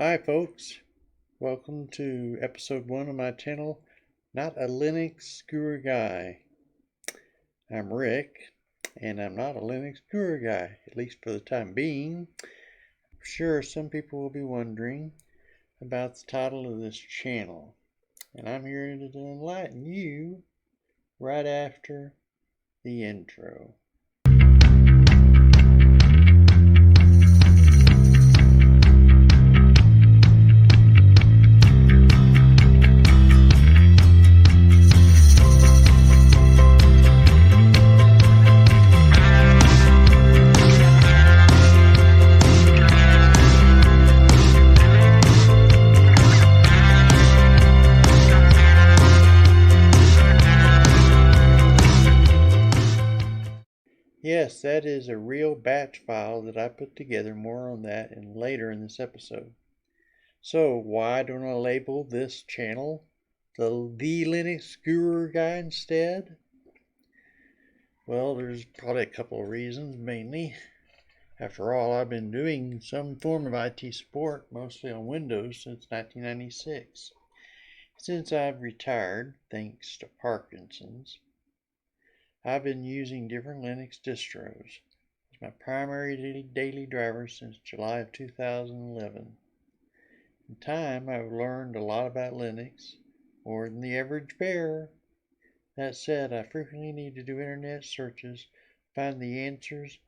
Hi folks, welcome to episode 1 of my channel, Not a Linux Guru Guy. I'm Rick, and I'm not a Linux Guru Guy, at least for the time being. I'm sure some people will be wondering about the title of this channel, and I'm here to enlighten you right after the intro. Yes, that is a real batch file that I put together. More on that and later in this episode. So why don't I label this channel the Linux Guru Guy instead? Well, there's probably a couple of reasons. Mainly, after all, I've been doing some form of IT support, mostly on Windows, since 1996. Since I've retired, thanks to Parkinson's, I've been using different Linux distros as my primary daily driver since July of 2011. In time, I've learned a lot about Linux, more than the average bear. That said, I frequently need to do internet searches to find the answers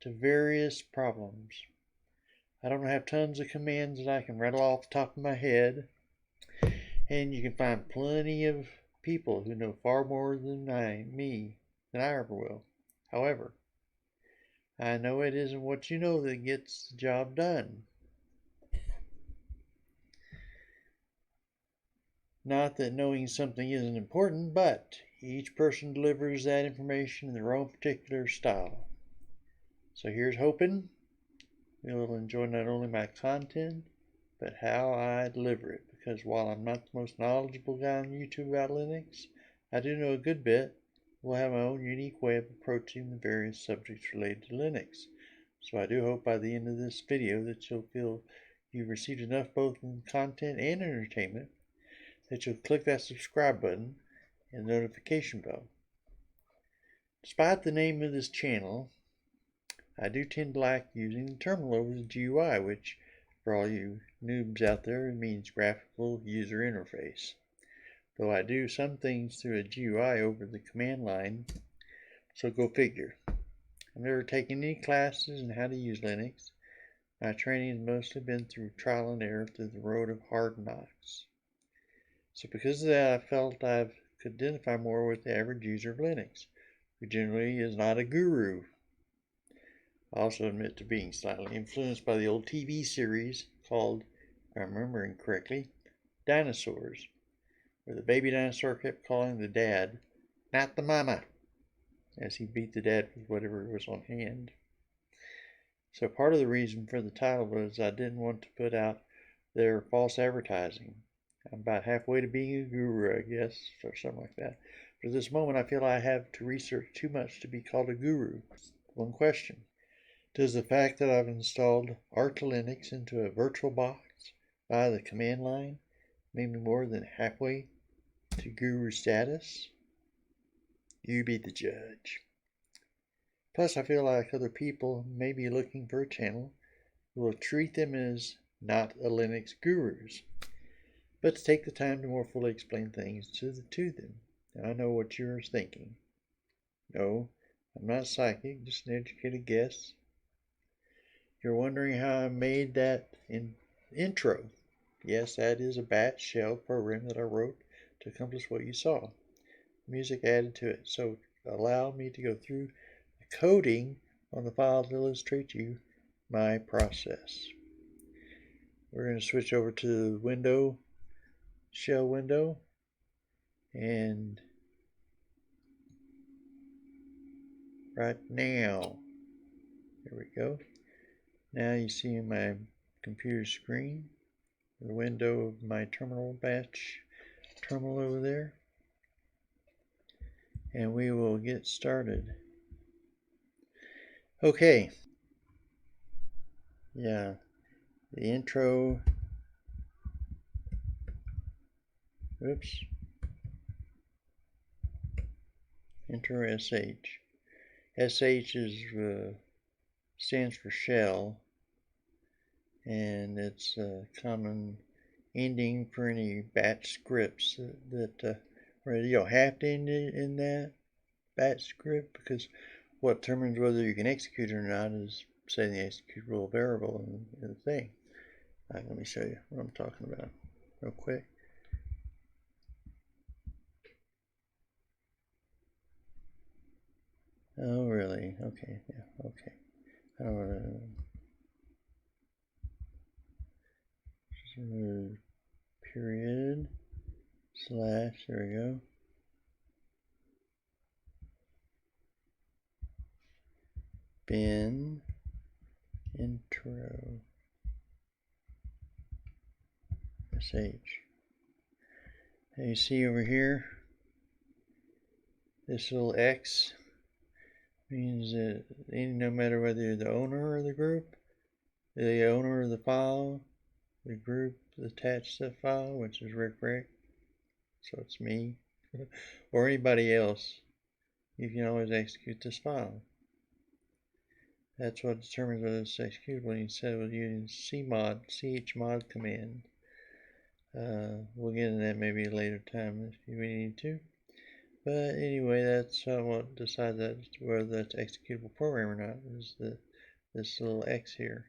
to various problems. I don't have tons of commands that I can rattle off the top of my head, and you can find plenty of people who know far more than I ever will. However, I know it isn't what you know that gets the job done. Not that knowing something isn't important, but each person delivers that information in their own particular style. So here's hoping you'll enjoy not only my content, but how I deliver it. Because while I'm not the most knowledgeable guy on YouTube about Linux, I do know a good bit. Will have my own unique way of approaching the various subjects related to Linux. So I do hope by the end of this video that you'll feel you've received enough both in content and entertainment that you'll click that subscribe button and the notification bell. Despite the name of this channel, I do tend to like using the terminal over the GUI, which for all you noobs out there means graphical user interface. Though I do some things through a GUI over the command line, so go figure. I've never taken any classes in how to use Linux. My training has mostly been through trial and error through the road of hard knocks. So because of that, I felt I could identify more with the average user of Linux, who generally is not a guru. I also admit to being slightly influenced by the old TV series called, if I'm remembering correctly, Dinosaurs, where the baby dinosaur kept calling the dad, not the mama, as he beat the dad with whatever was on hand. So part of the reason for the title was I didn't want to put out their false advertising. I'm about halfway to being a guru, I guess, or something like that. But at this moment, I feel I have to research too much to be called a guru. One question. Does the fact that I've installed Arch Linux into a VirtualBox via the command line make me more than halfway to guru status? You be the judge. Plus, I feel like other people may be looking for a channel who will treat them as not a Linux gurus, but to take the time to more fully explain things to them. Now, I know what you're thinking. No, I'm not psychic, just an educated guess. You're wondering how I made that intro. Yes, that is a batch shell program that I wrote to accomplish what you saw. Music added to it. So allow me to go through the coding on the file to illustrate you my process. We're going to switch over to the shell window, and right now, there we go. Now you see my computer screen, the window of my batch terminal over there, and we will get started. Okay, yeah, the intro Oops. Enter SH. SH is stands for shell, and it's a common ending for any batch scripts that where you don't have to end it in that batch script, because what determines whether you can execute it or not is, say, the executable variable in the thing. All right, let me show you what I'm talking about real quick. Oh, really? Okay, yeah, okay. I don't want to period slash, there we go. Bin intro sh. Now you see over here, this little X means that no matter whether you're the owner of the group, the owner of the file, the group attached to the file, which is RickRick, so it's me, or anybody else, you can always execute this file. That's what determines whether it's executable. You said with using chmod command. We'll get into that maybe a later time if we need to. But anyway, that's what decides that whether that's executable program or not, is this little X here.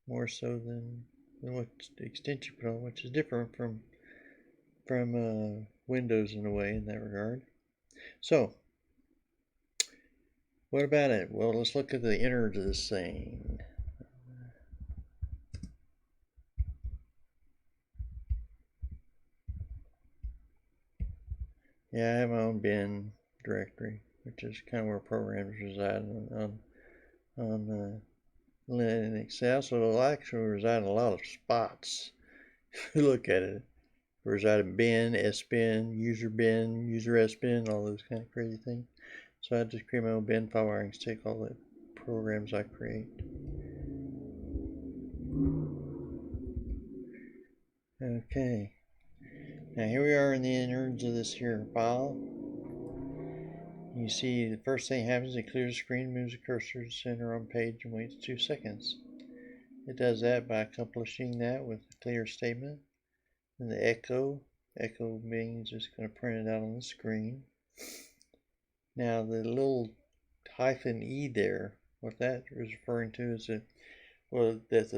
More so than what the extension put on, which is different from Windows in a way in that regard. So, what about it? Well, let's look at the innards of this thing. Yeah, I have my own bin directory, which is kind of where programs reside on Linux. They also actually reside in a lot of spots. If you look at it, they reside in bin, sbin, user sbin, all those kind of crazy things. So I just create my own bin file where I can take all the programs I create. Okay. Now here we are in the innards of this here file. You see the first thing happens, it clears the screen, moves the cursor to center on page, and waits 2 seconds. It does that by accomplishing that with a clear statement. And the echo means it's going to print it out on the screen. Now the little -e there, what that is referring to is that, well, that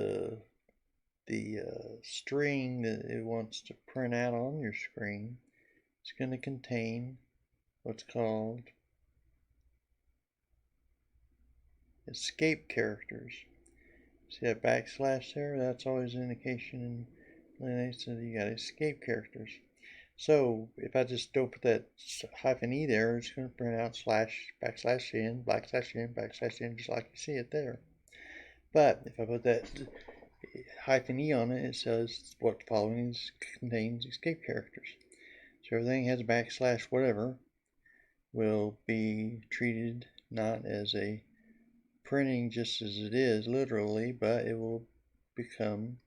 the string that it wants to print out on your screen is going to contain what's called escape characters. See that backslash there? That's always an indication in Linux that you got escape characters. So if I just don't put that -e there, it's going to print out /n, /n, just like you see it there. But if I put that -e on it, it says what following contains escape characters. So everything has a / whatever will be treated not as a printing just as it is literally, but it will become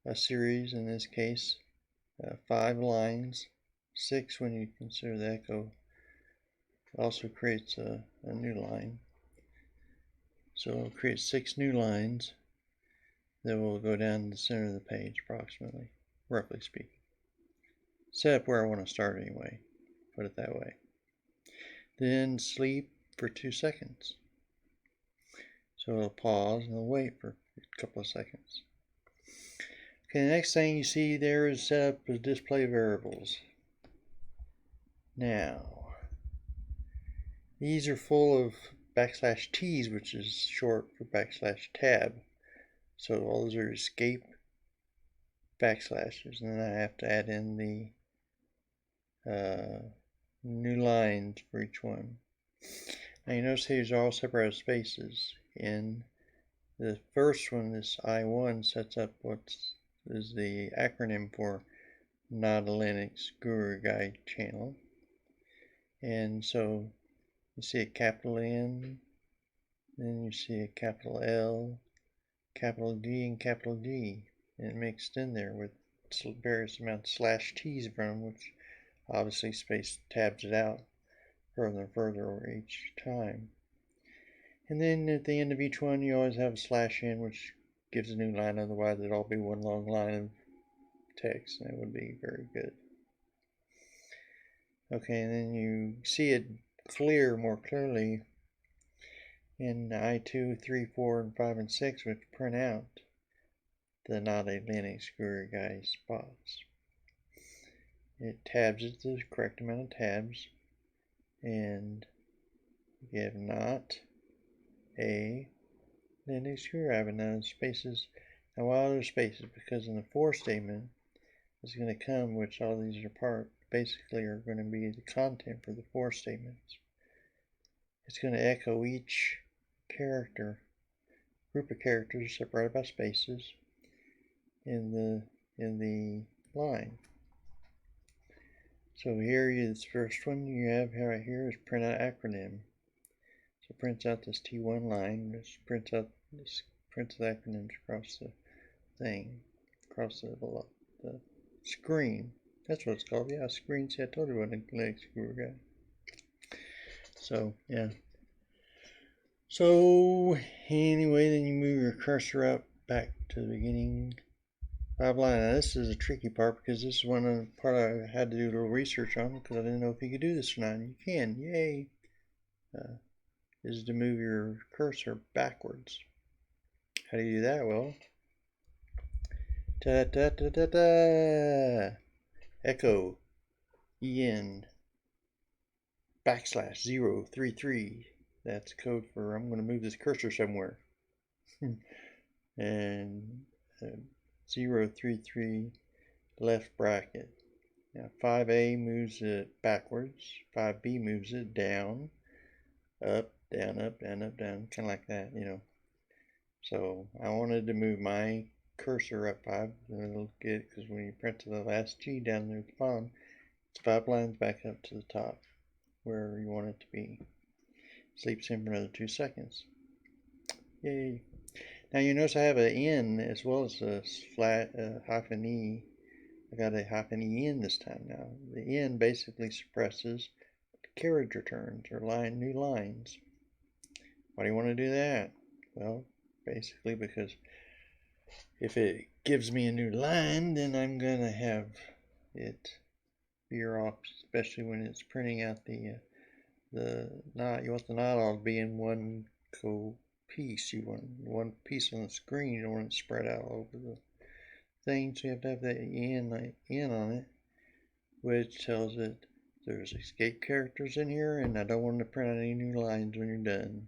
a series, in this case 5 lines, 6 when you consider the echo also creates a new line. So it'll create 6 new lines that will go down the center of the page approximately, roughly speaking. Set up where I want to start anyway, put it that way. Then sleep for 2 seconds. So it'll pause and it'll wait for a couple of seconds. Okay, the next thing you see there is set up as display variables. Now, these are full of /t's, which is short for /tab. So all those are escape backslashes, and then I have to add in the new lines for each one. Now you notice these are all separated spaces. In the first one, this I1 sets up what is the acronym for Not a Linux Guru Guide channel. And so you see a capital N, then you see a capital L, capital D, and capital D, and mixed in there with various amounts of /t's in front of them, which obviously space tabs it out further and further over each time. And then at the end of each one, you always have a /n, which gives a new line. Otherwise, it'd all be one long line of text. That would be very good. Okay, and then you see it more clearly in I2, 3, 4, and 5, and 6, which print out the not a Linux Guru guy spots. It tabs it to the correct amount of tabs, and you have not a Linux Guru. I have enough spaces. Now, why are there spaces? Because in the for statement is going to come, which all these are basically are going to be the content for the for statements. It's going to echo each character, group of characters separated by spaces in the line. So here is the first one you have right here is print out acronym. So it prints out this T1 line, which prints the acronyms across the thing, across the screen. That's what it's called. Yeah, screen. See, I told you what a Linux Guru guy. So yeah. So anyway, then you move your cursor up back to the beginning. Now, this is a tricky part because this is one part I had to do a little research on because I didn't know if you could do this or not. And you can, yay! Is to move your cursor backwards. How do you do that? Well, echo en \033. That's code for I'm going to move this cursor somewhere. And 033 left bracket. Now 5A moves it backwards, 5B moves it down, up, down, up, down, up, down, kind of like that, you know. So I wanted to move my cursor up 5, and it'll get, because when you print to the last G down there at the bottom, it's 5 lines back up to the top where you want it to be. Sleeps in for another 2 seconds. Yay! Now you notice I have an N as well as a hyphen E. I got a hyphen EN this time now. The N basically suppresses carriage returns or new lines. Why do you want to do that? Well, basically because if it gives me a new line, then I'm going to have it veer off, especially when it's printing out the knot. You want the knot all to be in one piece. You want one piece on the screen. You don't want it spread out all over the thing. So you have to have that N on it, which tells it there's escape characters in here, and I don't want to print out any new lines when you're done.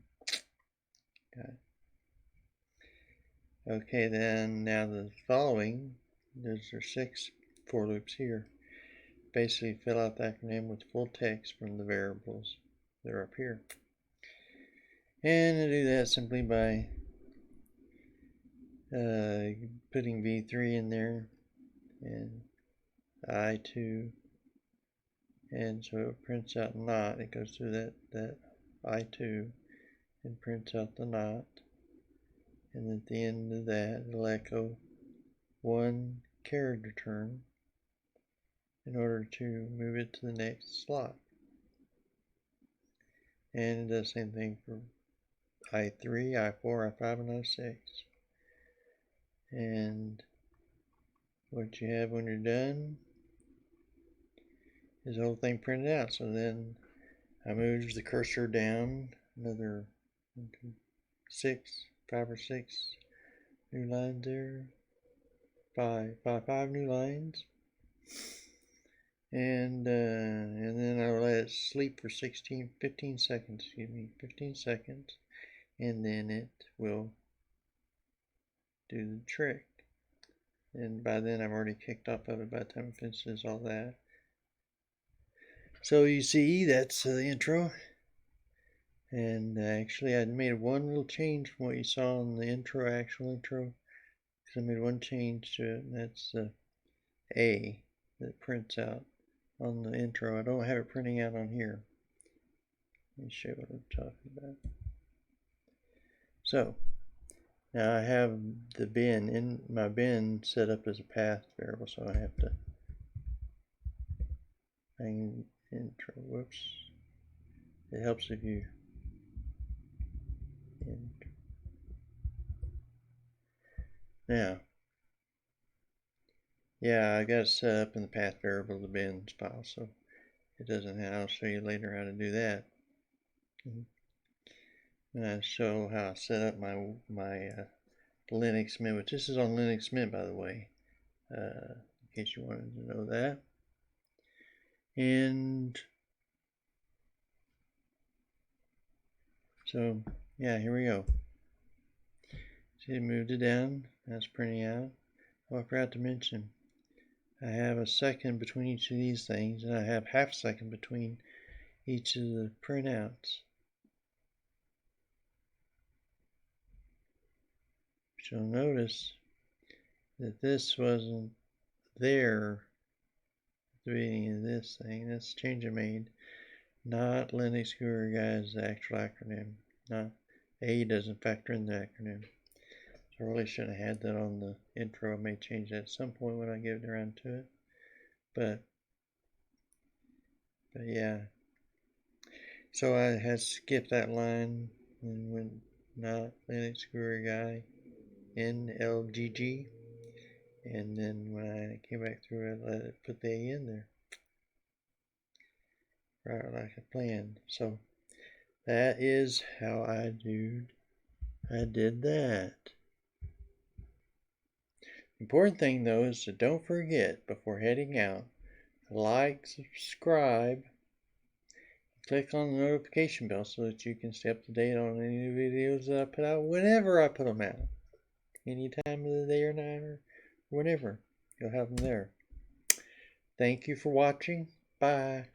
Okay, then now the following, those are 6 for loops here. Basically fill out the acronym with full text from the variables that are up here. And to do that simply by putting V3 in there and I2, and so it prints out not. It goes through that I2 and prints out the not, and at the end of that it'll echo 1 carriage return in order to move it to the next slot. And it does the same thing for I3, I4, I5, and I6. And what you have when you're done is the whole thing printed out. So then I move the cursor down another 5 or 6 new lines there. 5 new lines. And then I'll let it sleep for 15 seconds, 15 seconds, and then it will do the trick. And by then I've already kicked off of it by the time it finishes all that. So you see, that's the intro. And actually I made one little change from what you saw in the actual intro. Because I made one change to it, and that's the A that prints out on the intro. I don't have it printing out on here. Let me show you what I'm talking about. So Now I have the bin in my bin set up as a path variable, so I have to hang intro. Whoops. It helps if you now. Yeah, I got it set up in the path variable of the bins file, so it doesn't have. I'll show you later how to do that. And I show how I set up my Linux Mint, which this is on Linux Mint, by the way, in case you wanted to know that. And so, yeah, here we go. See, it moved it down. That's printing out. Oh, I forgot to mention, I have a second between each of these things, and I have half a second between each of the printouts. But you'll notice that this wasn't there at the beginning of this thing. That's change I made. Not Linux Guru Guys, the actual acronym. Not A doesn't factor in the acronym. So I really shouldn't have had that on the intro. I may change that at some point when I get around to it. But yeah. So I had skipped that line and went not Linux Guru Guy NLGG. And then when I came back through, I let it put the A in there. Right, like I planned. So that is how I did that. Important thing though is to don't forget before heading out, like, subscribe, click on the notification bell so that you can stay up to date on any new videos that I put out whenever I put them out. Any time of the day or night or whenever, you'll have them there. Thank you for watching. Bye.